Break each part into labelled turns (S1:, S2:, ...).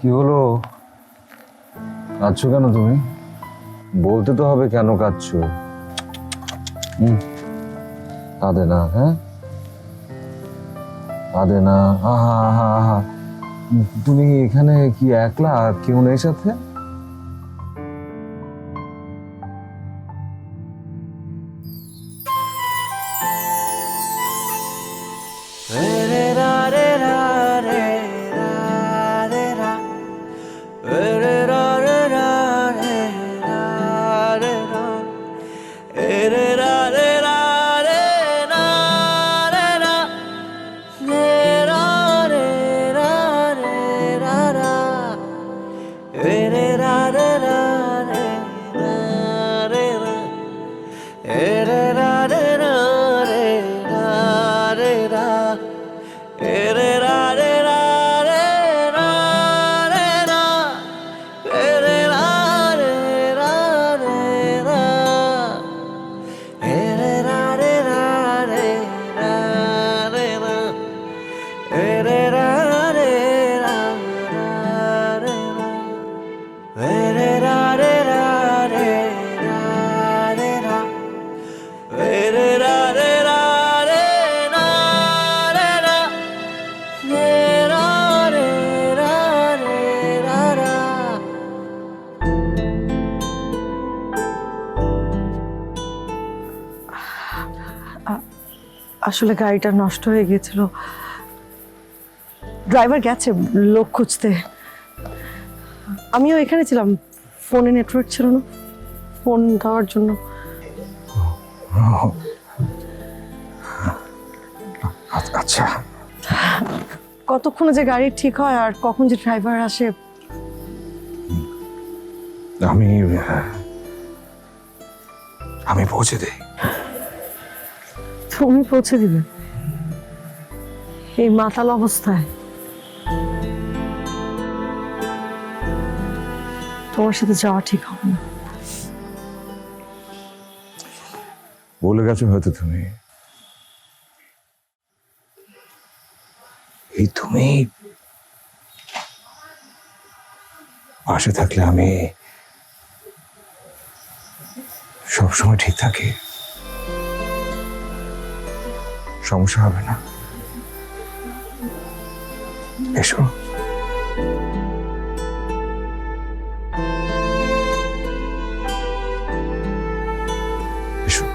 S1: কি হলো? কাঁদছো কেন তুমি? বলতে তো হবে কেন কাঁদছো। কাঁদে না, হ্যাঁ কাঁদে না। আহা আহা আহা, তুমি এখানে কি একলা? আর কেউ নেই সাথে?
S2: আসলে গাড়িটা নষ্ট হয়ে গিয়েছিল, ড্রাইভার গেছে লোক খুঁজতে। আমিও এখানে ছিলাম, ফোনে নেটওয়ার্ক ছিল না, ফোন দেওয়ার জন্য।
S1: আচ্ছা,
S2: কতক্ষণে যে গাড়ি ঠিক হয় আর কখন যে ড্রাইভার আসে।
S1: আমি আমি পৌঁছে দেই।
S2: তুমি পৌঁছে দিবে এই মাতাল অবস্থায়? তোমার সাথে যাওয়া ঠিক হবে না।
S1: বলে গেছো হয়তো তুমি, এই তুমি পাশে থাকলে আমি সবসময় ঠিক থাকি, সমস্যা হবে না। এসো। এসো।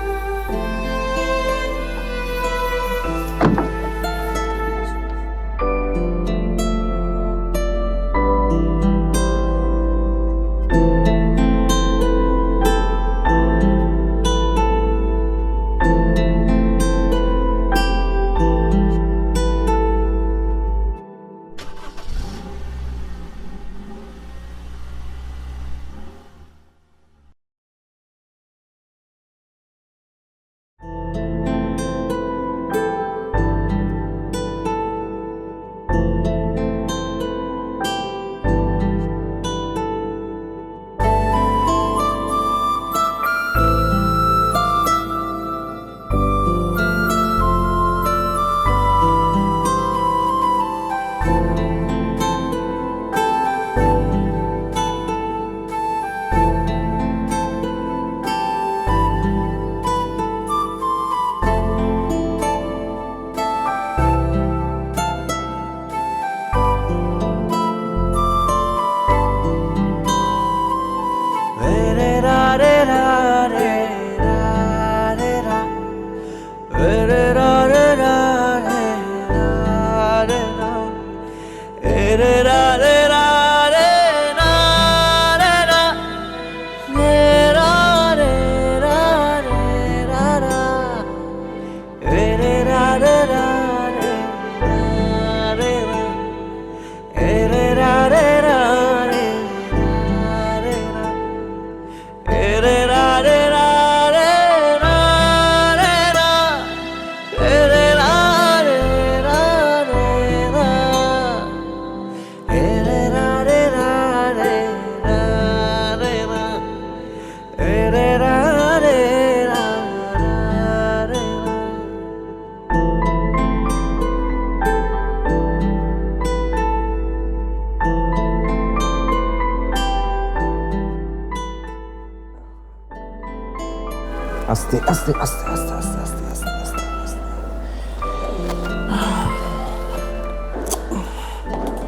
S1: আস্তে আস্তে আস্তে আস্তে আস্তে আস্তে আস্তে আস্তে আস্তে।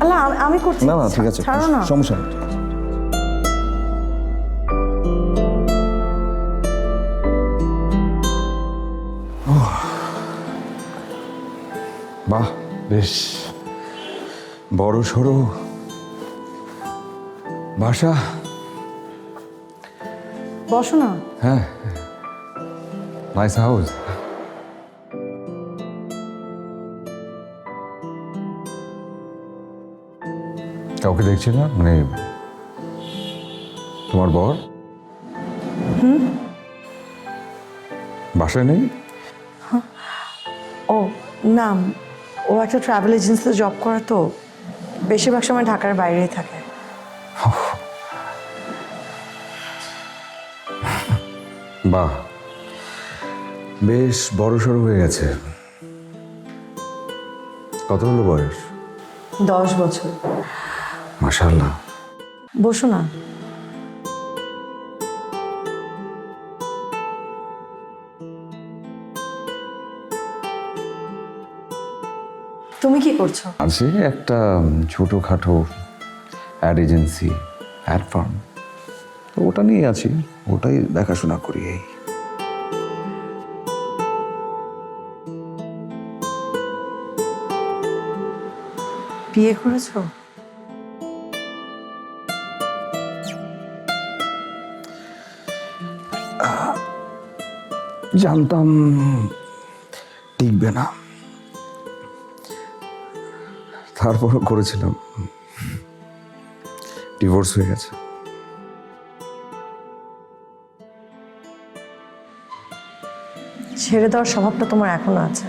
S2: আল্লাহ আমি করছি।
S1: না না ঠিক আছে,
S2: ছাড়ো না।
S1: সমস্যা নেই। বাহ, বেশ বড় সড়ো বাসা।
S2: বসো না।
S1: হ্যাঁ, নাইস হাউস। কাউকে দেখছি না, মানে তোমার বর বাসায় নেই?
S2: ও না, ও একটা ট্রাভেল এজেন্সিতে জব করে, তো বেশিরভাগ সময় ঢাকার বাইরেই থাকে।
S1: বাহ, বেশ বড় সড়ো হয়ে গেছে। কত হলো বয়স?
S2: 10 বছর।
S1: মাশাআল্লাহ।
S2: বসো না। তুমি কি করছো?
S1: আছে একটা ছোটোখাটো অ্যাড এজেন্সি, অ্যাড ফার্ম, তো ওটা নিয়ে আছি, ওটাই দেখাশোনা করি। এই
S2: বিয়ে করেছো?
S1: জানতাম টিকবে না, তারপরও করেছিলাম। ডিভোর্স হয়ে গেছে।
S2: ছেড়ে দেওয়ার স্বভাবটা তোমার এখনো আছে।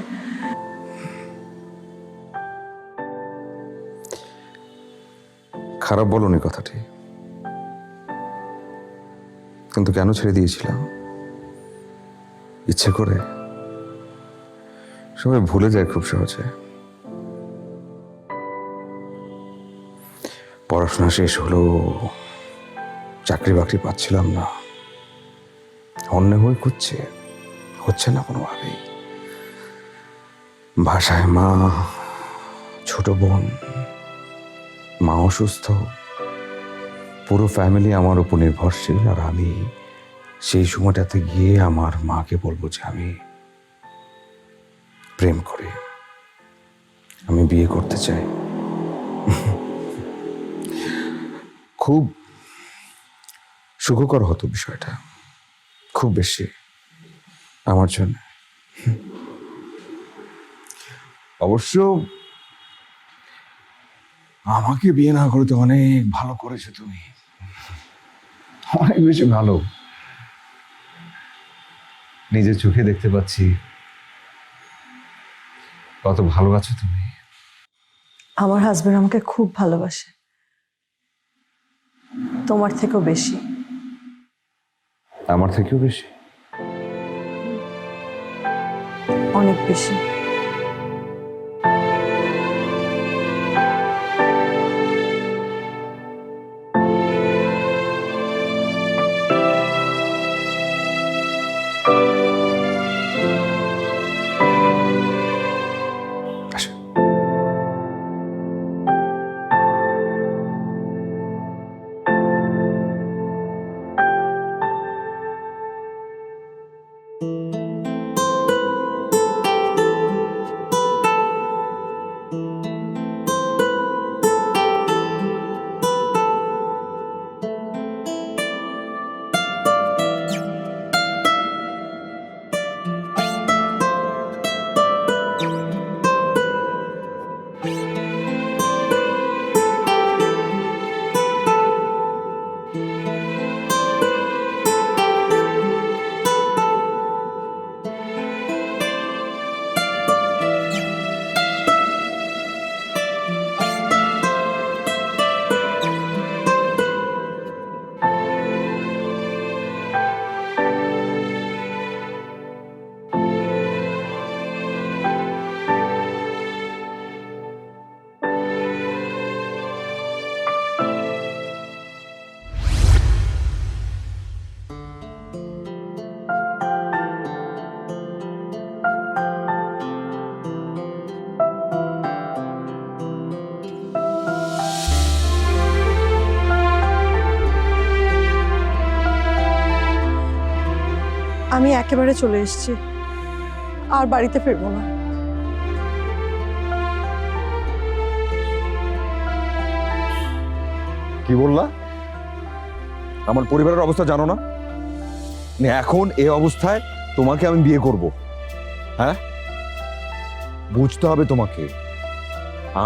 S1: খারাপ বলনি কথাটি, কিন্তু কেন ছেড়ে দিয়েছিলাম? ইচ্ছে করে? সবাই ভুলে যায় খুব সহজে। পড়াশোনা শেষ হলো, চাকরি বাকরি পাচ্ছিলাম না, অন্য হয়ে খুঁজছে, হচ্ছে না কোনোভাবেই। ভাষায় মা, ছোট বোন, মা অসুস্থ, পুরো ফ্যামিলি আমার উপর নির্ভরশীল। আর আমি সেই সময়টাতে গিয়ে আমার মাকে বলবো যে আমি প্রেম করি, আমি বিয়ে করতে চাই। খুব সুখকর হতো বিষয়টা, খুব বেশি আমার জন্য। অবশ্য আমাকে বিয়ে না করতে অনেক ভালো করেছো তুমি, অনেক বেশি ভালো। নিজের চোখে দেখতে পাচ্ছি কত ভালো আছো তুমি।
S2: আমার হাজবেন্ড আমাকে খুব ভালোবাসে, তোমার থেকেও বেশি।
S1: আমার থেকেও বেশি?
S2: অনেক বেশি।
S1: আসো।
S2: আমি একেবারে চলে এসেছি, আর বাড়িতে ফিরবো না।
S1: কি বললা? আমার পরিবারের অবস্থা জানো না? মানে এখন এই অবস্থায় তোমাকে আমি বিয়ে করব? হ্যাঁ, বুঝতে হবে তোমাকে,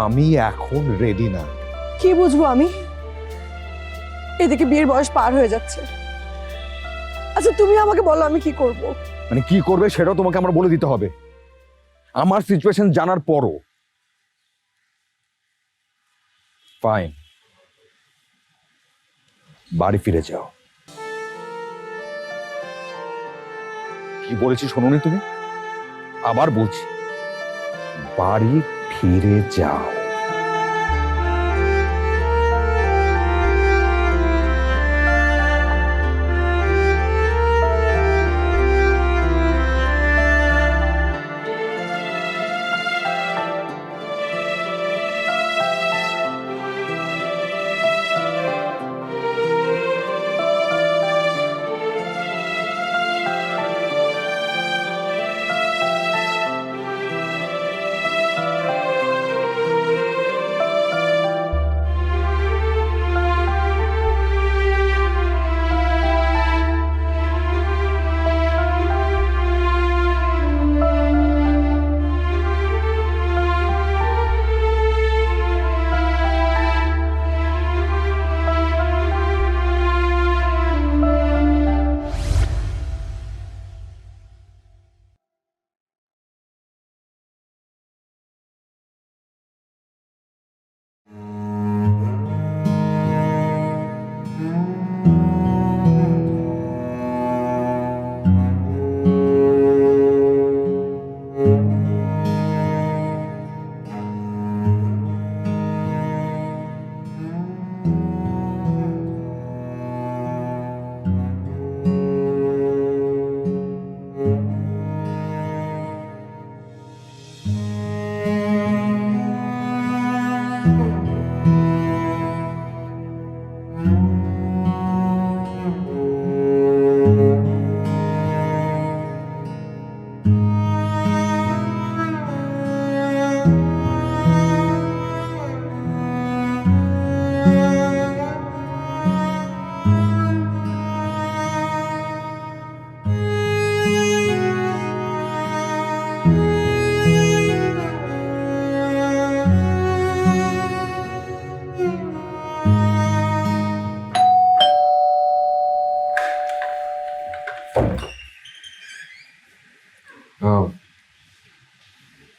S1: আমি এখন রেডি না।
S2: কি বুঝবো আমি? এদিকে বিয়ের বয়স পার হয়ে যাচ্ছে। আচ্ছা তুমি আমাকে বলো আমি কি করব?
S1: মানে কি করবে সেটাও তোমাকে আমার বলে দিতে হবে, আমার সিচুয়েশন জানার পরও। ফাইন, বাড়ি ফিরে যাও। কি বলেছি শোনোনি তুমি? আবার বলছি, বাড়ি ফিরে যাও।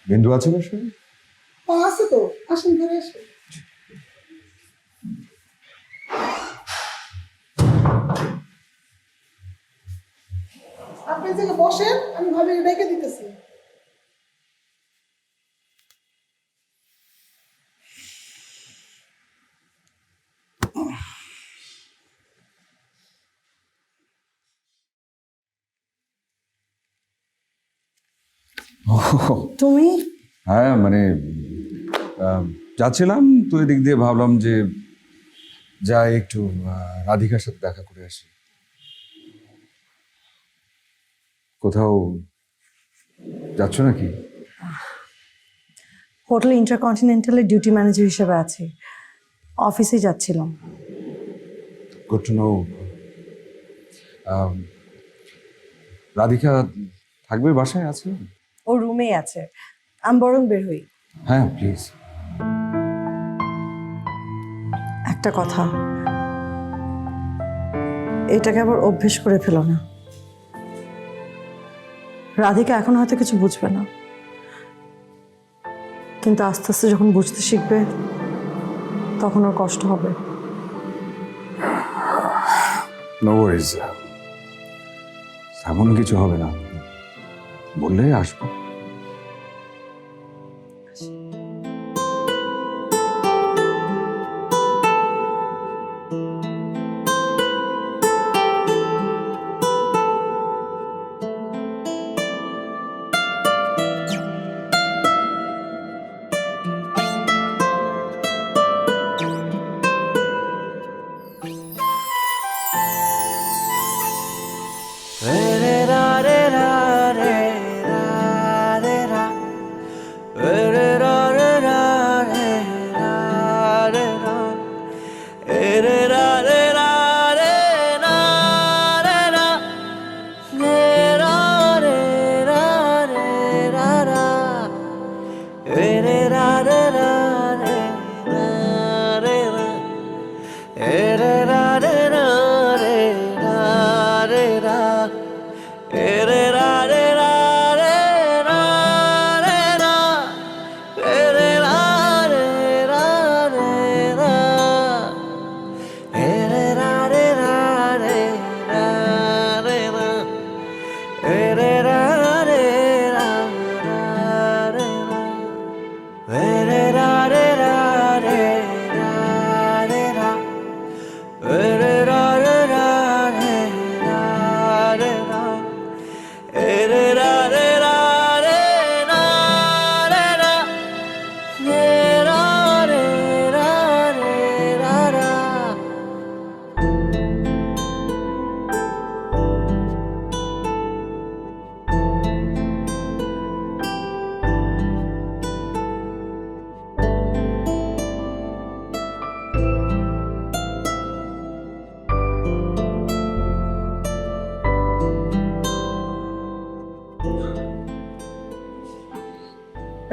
S1: বিন্দু আছে বাসায়?
S3: আছে তো, আসেন ধরে আসেন। আপনি যে বসেন, আমি ভাবি ডেকে দিতেছি।
S2: তুমি?
S1: হ্যাঁ, মানে যাচ্ছিলাম তো এদিক দিয়ে, ভাবলাম যে যাই একটু রাধিকার সাথে দেখা করে আসি। কোথাও যাচ্ছ নাকি?
S2: হোটেল ইন্টারকন্টিনেন্টালের ডিউটি ম্যানেজার হিসেবে আছি, অফিসে যাচ্ছিলাম।
S1: Good to know. রাধিকা থাকবে বাসায়? আছে?
S2: ও রুমেই আছে, আমি বরং বের হই।
S1: হ্যাঁ প্লিজ।
S2: একটা কথা, এটাকে আবার অভ্যেস করে ফেলো না। রাধিকা এখন হয়তো কিছু বুঝবে না, কিন্তু আস্তে আস্তে যখন বুঝতে শিখবে তখন ওর কষ্ট হবে।
S1: নো ওয়ারিজ, এমন কিছু হবে না, বললেই আসবো।
S4: रे रे रा रे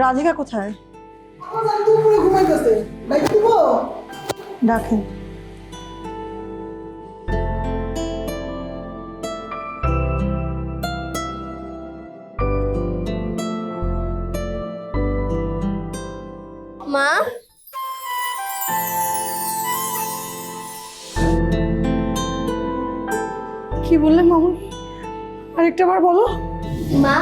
S2: রাধিকা কোথায়?
S3: আমার জানি তো উপরে ঘুমাইতেছে, ডাইকে দিব?
S2: ডাকেন।
S4: মা,
S2: কি বললে মামুনি? আরেকটা বার বলো।
S4: মা,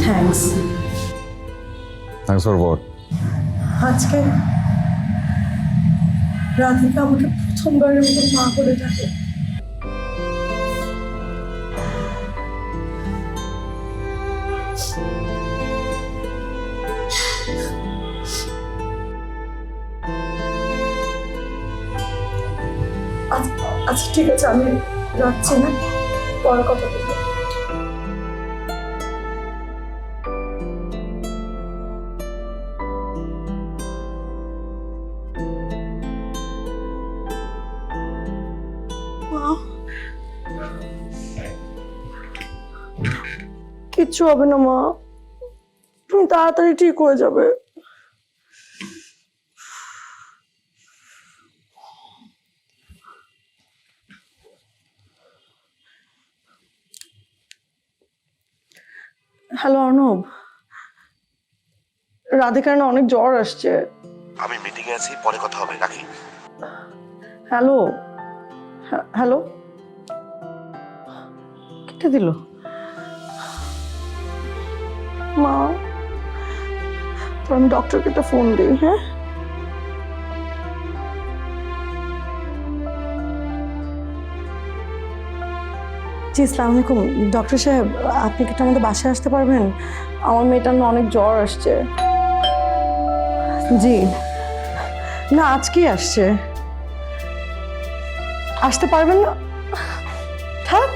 S2: থ্যাঙ্কস।
S1: Thanks for what?
S2: আজকে রাধিকা আমাকে প্রথমবারের মতো মা বলে ডাকে। আচ্ছা ঠিক আছে, আমি রাখছি না, পরে কথা বলবো। কিচ্ছু হবে না মা, তুমি তাড়াতাড়ি ঠিক হয়ে যাবে। হ্যালো অর্ণব, রাধিকার না অনেক জ্বর আসছে।
S5: আমি মিটিং এ আছি, পরে কথা হবে, রাখি।
S2: হ্যালো হ্যালো, কেটে দিল। মা, তো আমি ডক্টরকে একটা ফোন দিই। হ্যাঁ, জি আসসালামু আলাইকুম ডক্টর সাহেব, আপনি কি একটু আমাদের বাসায় আসতে পারবেন? আমার মেয়েটার না অনেক জ্বর আসছে। জি না, আজকেই আসছে। আসতে পারবেন না? থাক,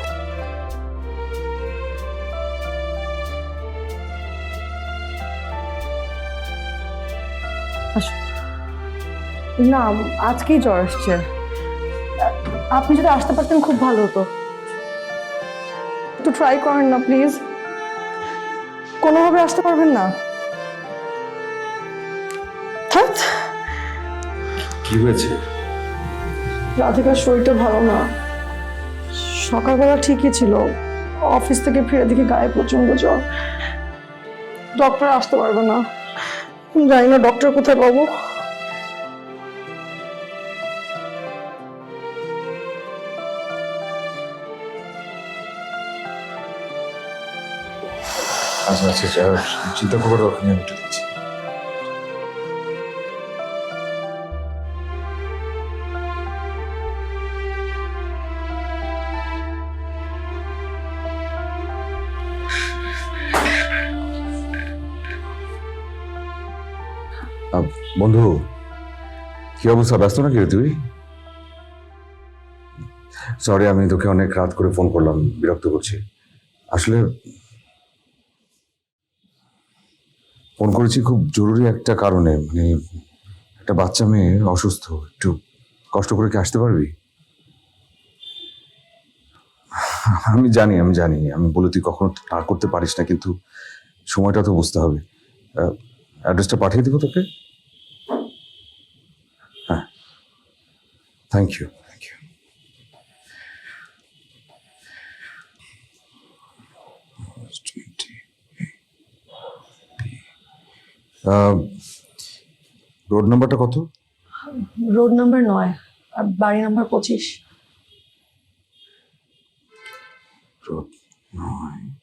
S2: না আজকেই জ্বর আসছে। আপনি যদি আসতে পারতেন খুব ভালো হতো। একটু ট্রাই করেন না প্লিজ। কোনোভাবে আসতে পারবেন না? থাক।
S1: কি হয়েছে?
S2: রাধিকার শরীরটা ভালো না। সকালবেলা ঠিকই ছিল, অফিস থেকে ফিরে দেখি গায়ে প্রচন্ড জ্বর। ডক্টর আসতে পারবে না, জানি না ডক্টর কোথায় পাবো।
S1: আচ্ছা আচ্ছা, চিন্তা করার দরকার নেই, আমি একটু দিচ্ছি। বন্ধু, কি অবস্থা? ব্যস্ত নাকি রে তুই? সরি, আমি তোকে অনেক রাত করে ফোন করলাম, বিরক্ত করছি। আসলে ফোন করেছি খুব জরুরি একটা কারণে, মানে একটা বাচ্চা মেয়ে অসুস্থ, একটু কষ্ট করে কি আসতে পারবি? আমি জানি, আমি বলে তুই কখনো না করতে পারিস না, কিন্তু সময়টা তো বুঝতে হবে। অ্যাড্রেসটা পাঠিয়ে দিব তোকে। হ্যাঁ, থ্যাংক ইউ। রোড নাম্বারটা কত?
S2: রোড নাম্বার 9 আর বাড়ি নাম্বার 25।
S1: রোড 9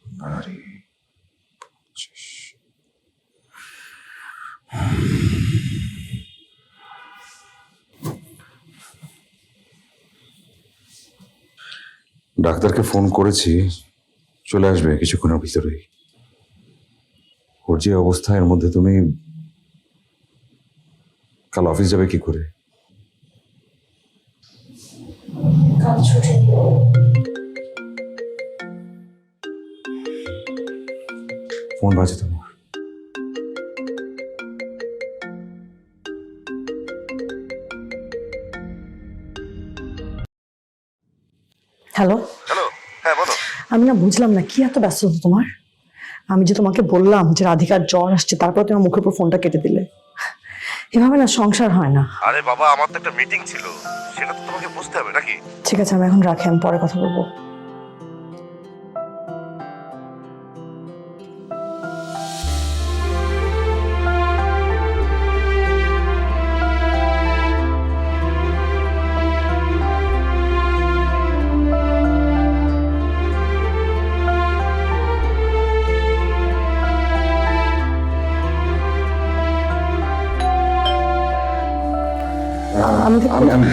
S1: বাড়ি 25। ডাক্তারকে ফোন করেছি, চলে আসবে কিছুক্ষণের ভিতরেই। ওর যে অবস্থা, এর মধ্যে তুমি কাল অফিস যাবে কি করে?
S2: কাল ছুটি।
S1: ফোন বাজে তোমার।
S2: হ্যালো,
S5: হ্যালো, হ্যাঁ বলো।
S2: আমি না বুঝলাম না কি এত ব্যস্ততা তোমার। আমি যে তোমাকে বললাম যে রাধিকার জ্বর আসছে, তারপর তোমার মুখের উপর ফোনটা কেটে দিলে। এভাবে না সংসার হয় না।
S5: আরে বাবা, আমার তো একটা মিটিং ছিল, সেটা তো তোমাকে বুঝতে হবে নাকি?
S2: ঠিক আছে, আমি এখন রাখি, আমি পরে কথা বলবো। আমি তো-
S1: আমি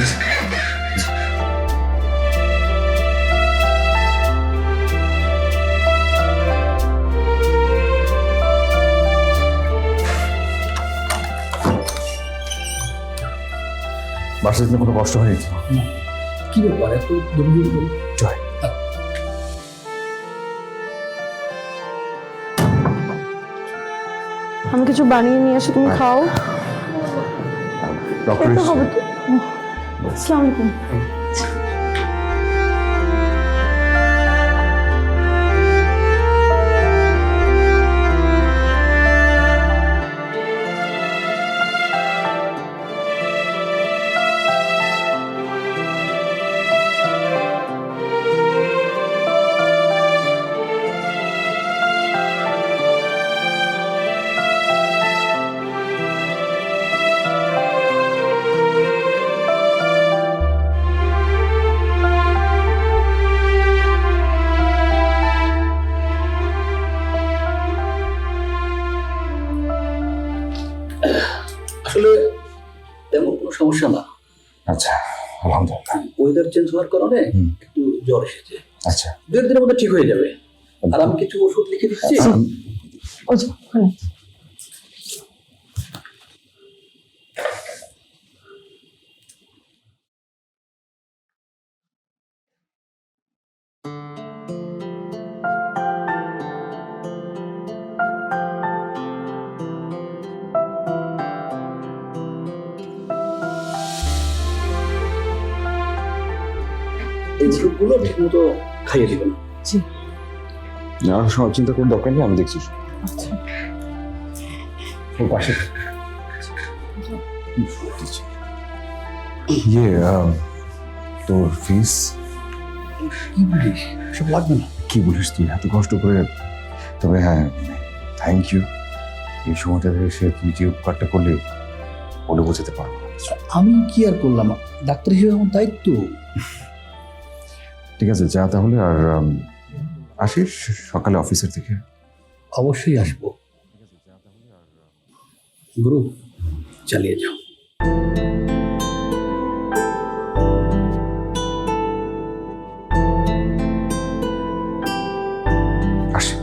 S1: বাসার জন্য কোনো কষ্ট হয়নি তো?
S4: কি ব্যাপার এত দৌড়
S1: জয়,
S2: আমি কিছু বানিয়ে নিয়ে আসি, তুমি খাও।
S1: ডক্টর
S2: এটা হবে তো। আসসালামু আলাইকুম।
S4: আসলে তেমন কোনো সমস্যা না।
S1: আচ্ছা, আলহামদুলিল্লাহ।
S4: ওয়েদার চেঞ্জ হওয়ার কারণে একটু জ্বর এসেছে।
S1: আচ্ছা,
S4: 2 দিনের মধ্যে ঠিক হয়ে যাবে। আর আমি কিছু ওষুধ লিখে দিচ্ছি।
S2: ওই যে ওখানে।
S4: এই ওষুধগুলো ঠিক মতো খাইয়ে দিবেন।
S2: জি।
S1: না, চিন্তা করার দরকার নেই, আমি দেখছি।
S2: আচ্ছা।
S1: ওর পাশে ইয়ে তোর ফিস
S4: কি বলিস, সব লাগবে না।
S1: কি বলিস তুই এত কষ্ট করে? তবে হ্যাঁ, থ্যাংক ইউ। এই সময়টাতে এসে তুই যে উপকারটা করলি বলে বোঝাতে পারবো না।
S4: আমি কি আর করলাম, ডাক্তার হিসেবে আমার দায়িত্ব।
S1: ঠিক আছে, যা তাহলে। আর আসিস সকালে অফিসের থেকে?
S4: অবশ্যই আসবো। গুরু, চালিয়ে যাও।
S1: আসি।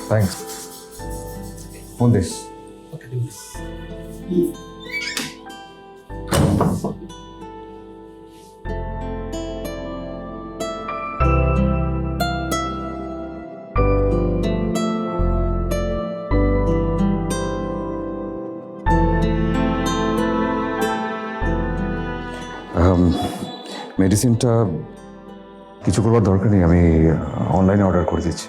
S1: থ্যাংকস। Phone this.
S4: ওকে, দিন।
S1: মেডিসিনটা কিছু করবার দরকার নেই, আমি অনলাইনে অর্ডার করে দিচ্ছি।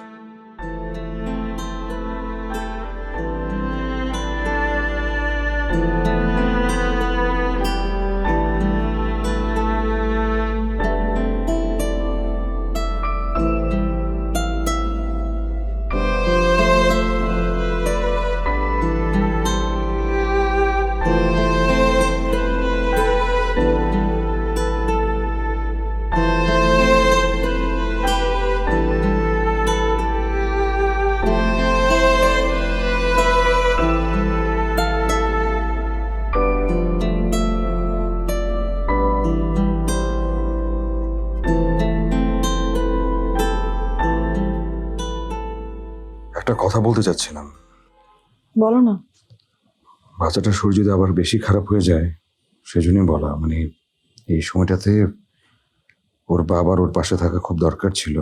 S1: একটা কথা বলতে চাচ্ছিলাম।
S2: বলো না।
S1: বাচ্চাটার শরীর যদি আবার বেশি খারাপ হয়ে যায় সেজন্যই বলা, মানে এই সময়টাতে ওর বাবার ওর পাশে থাকা খুব দরকার ছিল।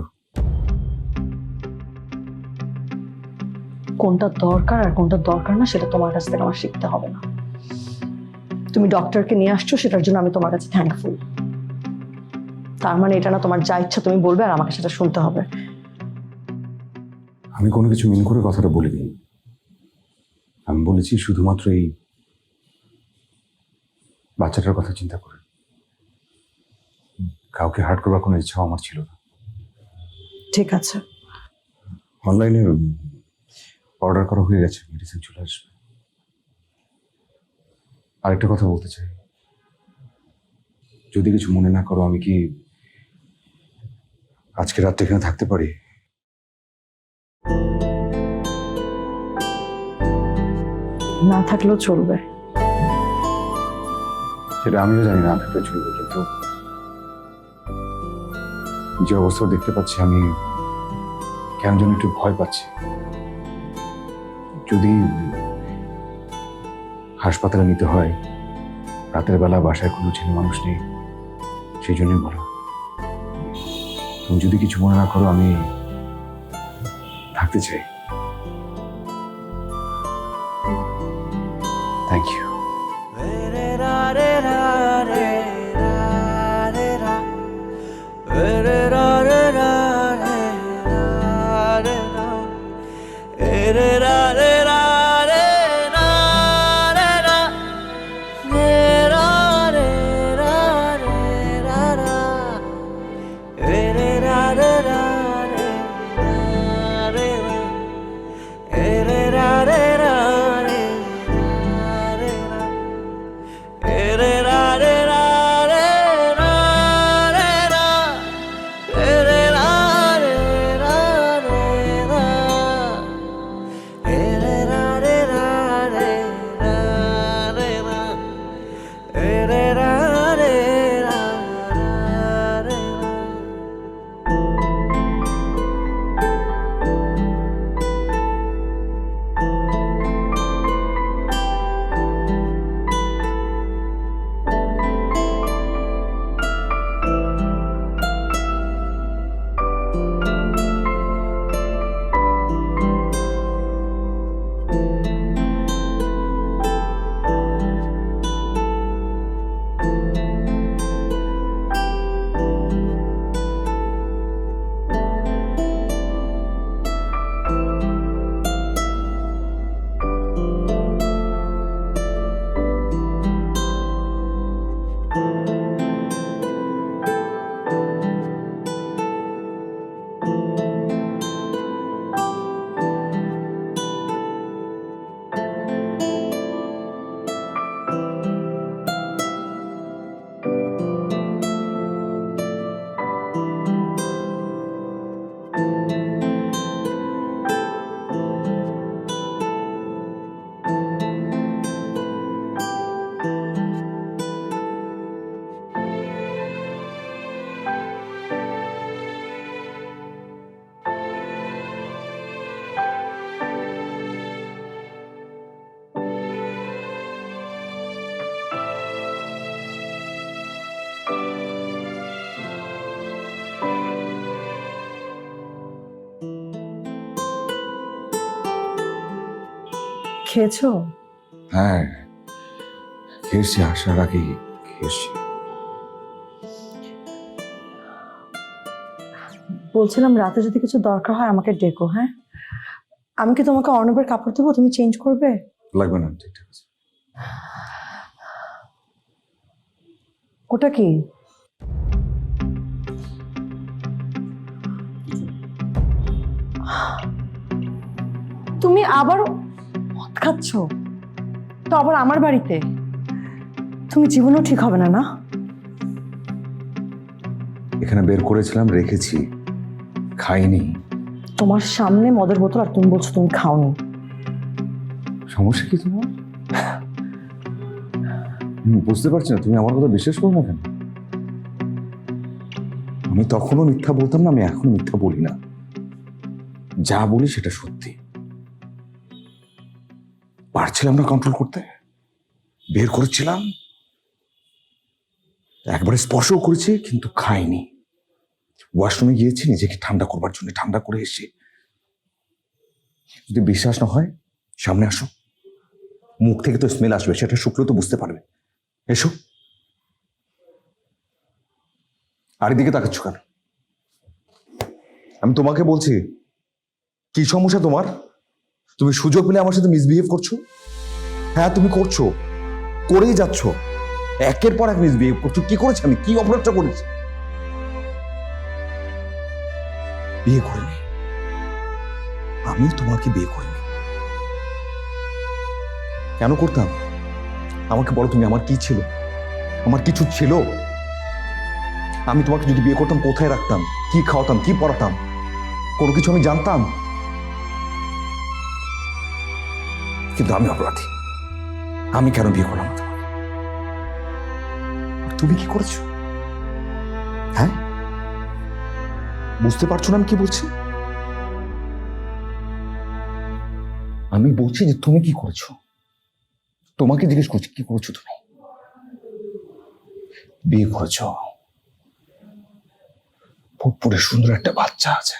S2: কোনটা দরকার আর কোনটা দরকার না সেটা তোমার কাছ থেকে আমার শিখতে হবে না। তুমি ডক্টরকে নিয়ে আসছো, সেটার জন্য আমি তোমার কাছে থ্যাঙ্কফুল। তার মানে এটা না তোমার যা ইচ্ছা তুমি বলবে আর আমাকে সেটা শুনতে হবে।
S1: আমি কোনো কিছু মিন করে কথাটা বলিনি। আমি বলেছি শুধুমাত্র এই বাচ্চাটার কথা চিন্তা করে। কাউকে হার্ট করবার কোনো ইচ্ছাও আমার ছিল না।
S2: ঠিক আছে।
S1: অনলাইনে অর্ডার করা হয়ে গেছে, মেডিসিন চলে আসবে। আরেকটা কথা বলতে চাই, যদি কিছু মনে না করো, আমি কি আজকে রাতটা এখানে থাকতে পারি?
S2: না থাকলেও চলবে।
S1: সেটা আমিও জানি না থাকলে চলবে, কিন্তু যে অবস্থা দেখতে পাচ্ছি আমি কেন যেন একটু ভয় পাচ্ছি। যদি হাসপাতালে নিতে হয়, রাতের বেলা বাসায় কোনো ছেলে মানুষ নেই, সেই জন্যই বলা। তুমি যদি কিছু মনে না করো, আমি থাকতে চাই। Thank you.
S2: খেয়েছো?
S1: হ্যাঁ, খেয়েছি, আসার আগেই খেয়েছি।
S2: বলছিলাম রাতে যদি কিছু দরকার হয় আমাকে ডেকো, হ্যাঁ? আমি কি তোমাকে অর্ণবের কাপড় দেবো, তুমি চেঞ্জ করবে?
S1: লাগবে না, ঠিক আছে।
S2: ওটা কি? তুমি আবার মদ খাচ্ছ? তো আবার আমার বাড়িতে? তুমি জীবনেও ঠিক হবে না, না?
S1: এখানে বের করেছিলাম, রেখেছি, খাইনি।
S2: তোমার সামনে মদের বোতল আর তুমি বলছো তুমি খাওনি।
S1: সমস্যা কি তোমার? বুঝতে পারছি না, তুমি আমার কথা বিশ্বাস করো না কেন? আমি তখনও মিথ্যা বলতাম না, আমি এখনো মিথ্যা বলি না। যা বলি সেটা সত্যি। পারছিলাম না কন্ট্রোল করতে, বের করেছিলাম, একবারে স্পর্শও করেছি কিন্তু খাইনি। ওয়াশরুমে গিয়েছি নিজেকে ঠান্ডা করবার জন্য, ঠান্ডা করে এসে। যদি বিশ্বাস না হয় সামনে আসো, মুখ থেকে তো স্মেল আসবে, সেটা শুকলেও তো বুঝতে পারবে। এসো। আর এদিকে তাকাচ্ছ কেন? আমি তোমাকে বলছি, কি সমস্যা তোমার? তুমি সুযোগ পেলে আমার সাথে মিসবিহেভ করছো। হ্যাঁ তুমি করছো, করেই যাচ্ছ, একের পর এক মিসবিহেভ করছো। কি করেছি আমি? কি অপরাধটা করেছি? বিয়ে করিনি আমি, তোমাকে বিয়ে করিনি। কেন করতাম? আমাকে বলো তুমি, আমার কি ছিল? আমার কিছু ছিল? আমি তোমাকে যদি বিয়ে করতাম কোথায় রাখতাম, কি খাওয়াতাম, কি পড়াতাম, কোনো কিছু আমি জানতাম? কিন্তু আমি অপরাধী। আমি কেন বিয়ে করলাম না তোমাকে? আর তুমি কি করেছো? হ্যাঁ, বুঝতে পারছো না আমি কি বলছি? আমি বলছি যে তুমি কি করেছো। তোমাকে জিজ্ঞেস করছি কি করেছো তুমি? বিয়ে করেছো, ফুটফুটে সুন্দর একটা বাচ্চা আছে,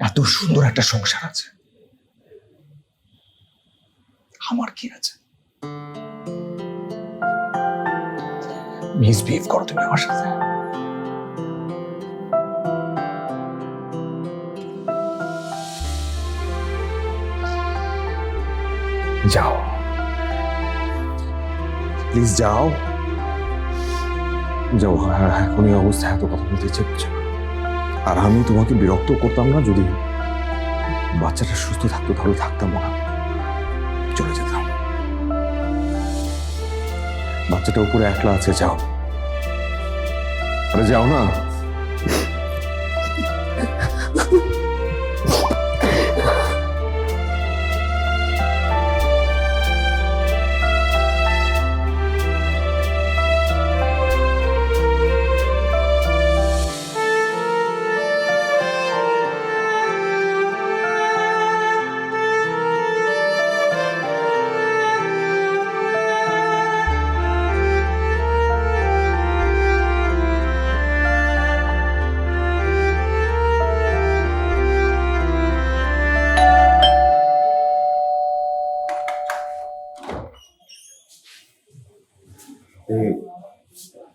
S1: এত সুন্দর একটা সংসার আছে। আমার কি আছে? মিসবিহেভ করো তুমি আমার সাথে। যাও প্লিজ, যাও যাও। হ্যাঁ, এখন এই অবস্থায় এত কথা বলতে ইচ্ছে করছে না। আর আমি তোমাকে বিরক্ত করতাম না, যদি বাচ্চাটা সুস্থ থাকতো তাহলে থাকতাম না, চলে যেতাম। বাচ্চাটা উপরে একলা আছে, যাও। আরে যাও না।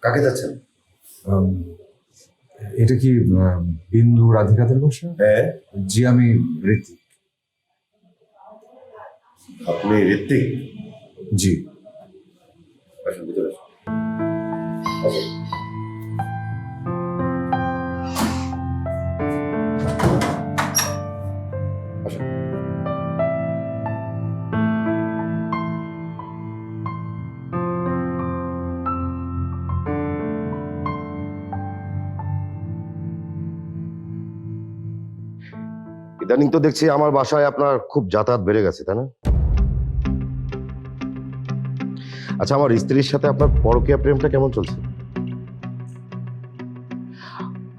S5: কাকে যাচ্ছেন?
S1: এটা কি বিন্দু রাধিকাদের বাসা?
S5: হ্যাঁ।
S1: জি, আমি ঋতিক।
S5: আপনি ঋত্বিক?
S1: জি।
S5: আসুন ভিতরে আসুন। আসুন। আসুন। ইদানিং তো দেখছি আমার বাসায় আপনার খুব যাতায়াত বেড়ে গেছে, তাই না? আচ্ছা, আমার স্ত্রীর সাথে আপনার পরকীয়া প্রেমটা কেমন চলছে?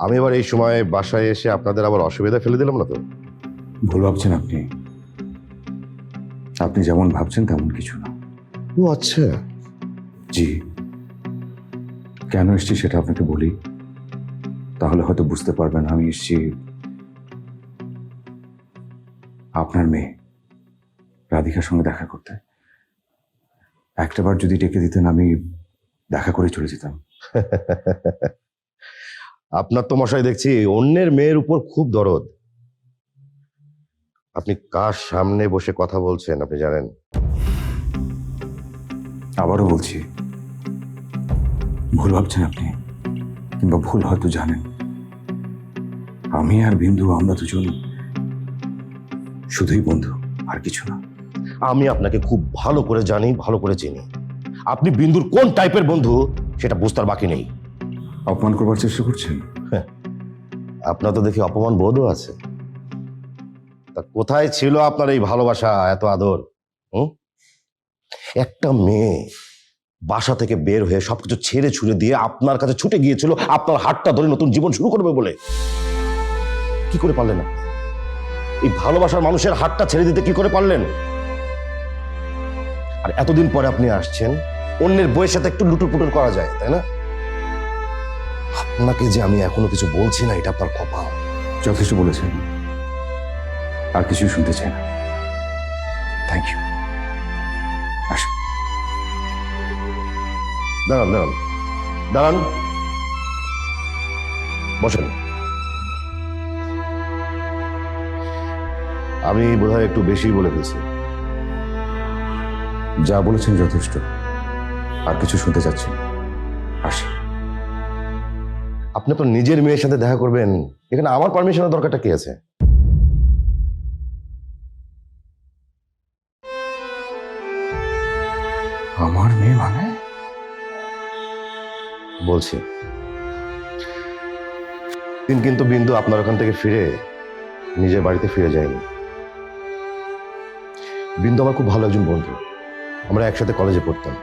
S5: আমি এবার এই সময় বাসায় এসে আপনাদের আবার অসুবিধা ফেলে দিলাম না তো?
S1: ভুল ভাবছেন আপনি। আপনি যেমন ভাবছেন তেমন কিছু না।
S5: ও আচ্ছা।
S1: জি, কেন এসছি সেটা আপনাকে বলি, তাহলে হয়তো বুঝতে পারবেন। আমি এসছি আপনার মেয়ে রাধিকার সঙ্গে দেখা করতে। একটাবার যদি ডেকে দিতেন আমি দেখা করে চলে যেতাম।
S5: আপনার তো মশাই দেখছি অন্যের মেয়ের উপর খুব দরদ। আপনি কার সামনে বসে কথা বলছেন আপনি জানেন?
S1: আবারও বলছি, ভুল ভাবছেন আপনি, কিংবা ভুল হয়তো জানেন। আমি আর বিন্দু, আমরা দুজন শুধুই বন্ধু, আর কিছু না।
S5: আমি আপনাকে খুব ভালো করে জানি, ভালো করে চিনি। আপনি বিন্দুর কোন টাইপের বন্ধু সেটা বুঝতে বাকি নেই।
S1: অপমান করবার চেষ্টা করছেন?
S5: আপনার তো দেখি অপমান বোধও আছে। তা কোথায় ছিল আপনার এই ভালোবাসা, এত আদর? একটা মেয়ে বাসা থেকে বের হয়ে সবকিছু ছেড়ে ছুড়ে দিয়ে আপনার কাছে ছুটে গিয়েছিল আপনার হাতটা ধরে নতুন জীবন শুরু করবে বলে। কি করে পারলেন না? এই ভালোবাসার মানুষের হাতটা ছেড়ে দিতে কি করে পারলেন? আর এতদিন পরে আপনি আসছেন, অন্যের বইয়ের সাথে একটু লুটুর পুটুর করা যায়, তাই না? আপনাকে যে আমি এখনো কিছু বলছি না, এটা আপনার কপাল।
S1: যথেষ্ট বলেছেন, আর কিছুই শুনতে চাই না। Thank you. আসুন।
S5: দাঁড়ান দাঁড়ান দাঁড়ান, বসেন। আমি বোধহয় একটু বেশি বলে ফেলছি।
S1: যা বলেছেন যথেষ্ট, আর কিছু শুনতে চাচ্ছি না। আসি।
S5: আপনি তো নিজের মেয়ের সাথে দেখা করবেন, এখানে আমার পারমিশনের দরকারটা কি আছে?
S1: আমার মেয়ে মানে?
S5: বলছি, দিন কিন্তু বিন্দু আপনার ওখান থেকে ফিরে নিজের বাড়িতে ফিরে যায়নি। বিন্দু আমার খুব ভালো একজন বন্ধু, আমরা একসাথে কলেজে পড়তাম।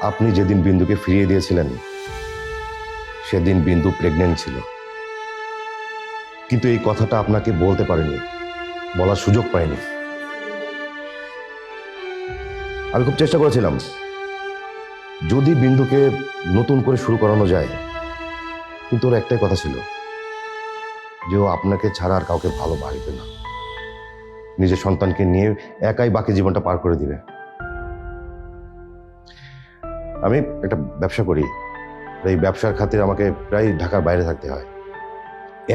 S5: আপনি যেদিন বিন্দুকে ফিরিয়ে দিয়েছিলেন সেদিন বিন্দু প্রেগনেন্ট ছিল, কিন্তু এই কথাটা আপনাকে বলতে পারেনি, বলার সুযোগ পায়নি। আমি খুব চেষ্টা করেছিলাম যদি বিন্দুকে নতুন করে শুরু করানো যায়, কিন্তু ওর একটাই কথা ছিল যে ও আপনাকে ছাড়া আর কাউকে ভালোবাসবে না, নিজের সন্তানকে নিয়ে একাই বাকি জীবনটা পার করে দিবে। আমি একটা ব্যবসা করি, এই ব্যবসার খাতিরে আমাকে প্রায় ঢাকার বাইরে থাকতে হয়।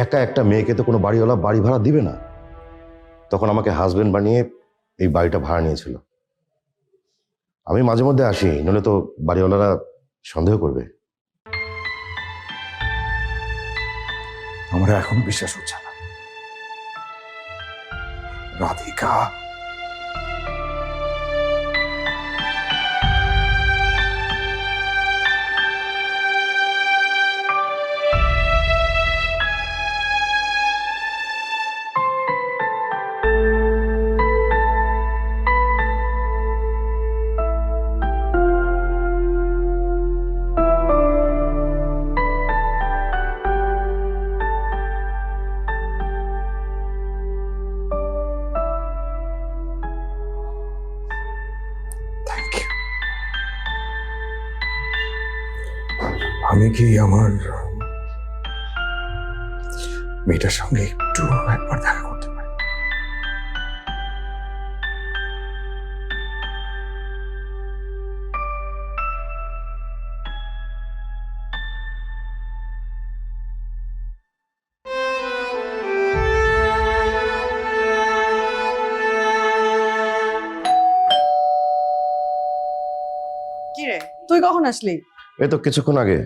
S5: একা একটা মেয়েকে তো কোনো বাড়িওয়ালা বাড়ি ভাড়া দিবে না, তখন আমাকে হাজবেন্ড বানিয়ে এই বাড়িটা ভাড়া নিয়েছিল। আমি মাঝে মধ্যে আসি, নইলে তো বাড়িওয়ালারা সন্দেহ করবে।
S1: আমার এখনো বিশ্বাস হচ্ছে না। রাধিকা আমি কি আমার মেয়েটার সঙ্গে একটু একবার দেখা করতে পারি?
S2: কি রে, তুই কখন আসলি?
S5: এই তো কিছুক্ষণ আগে।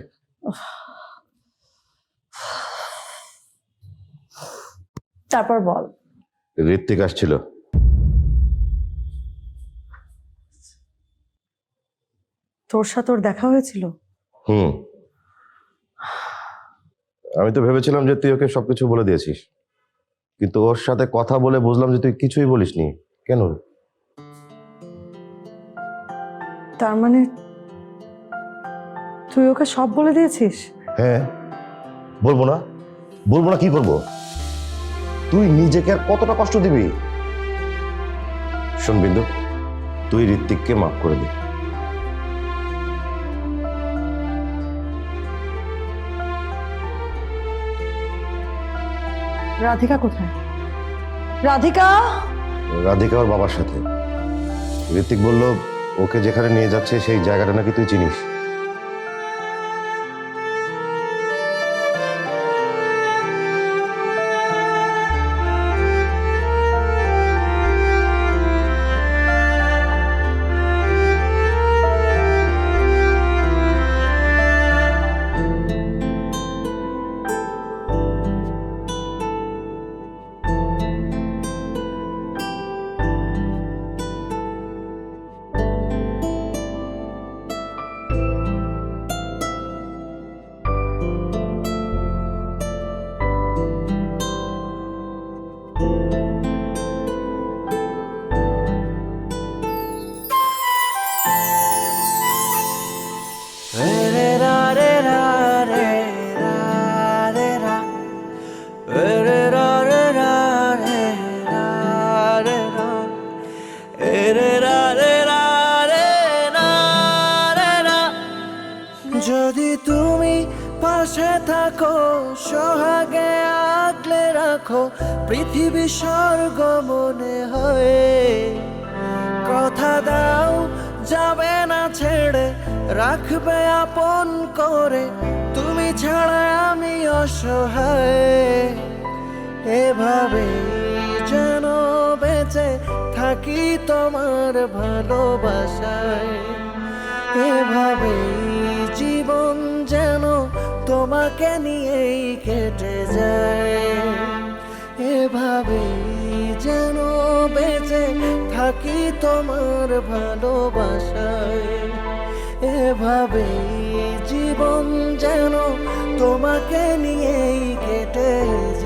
S2: তারপর বল।
S5: ঋত্বিক আসছিল।
S2: তোর সাথে ওর দেখা হয়েছিল?
S5: আমি তো ভেবেছিলাম যে তুই ওকে সবকিছু বলে দিয়েছিস, কিন্তু ওর সাথে কথা বলে বুঝলাম যে তুই কিছুই বলিসনি। কেন?
S2: তার মানে তুই ওকে সব বলে দিয়েছিস?
S5: হ্যাঁ, বলবো না? বলবো না কি করবো? তুই নিজেকে আর কতটা কষ্ট দিবি? শোন বিন্দু, তুই ঋত্বিককে মাফ করে দে।
S2: রাধিকা কোথায়? রাধিকা?
S5: রাধিকা ওর বাবার সাথে। ঋত্বিক বলল ওকে যেখানে নিয়ে যাচ্ছে সেই জায়গাটা নাকি তুই চিনিস।
S6: সোহাগে আগলে রাখো পৃথিবী স্বর্গ মনে হয়। কথা দাও যাবে না ছেড়ে, রাখবে আপন করে, তুমি ছাড়া আমি অসহায়। এভাবে যেন বেঁচে থাকি তোমার ভালোবাসায়, এভাবে জীবন যেন তোমাকে নিয়েই কেটে যায়, এভাবে যেন বেঁচে থাকি তোমার ভালোবাসায়, এভাবে জীবন যেন তোমাকে নিয়েই কেটে যায়।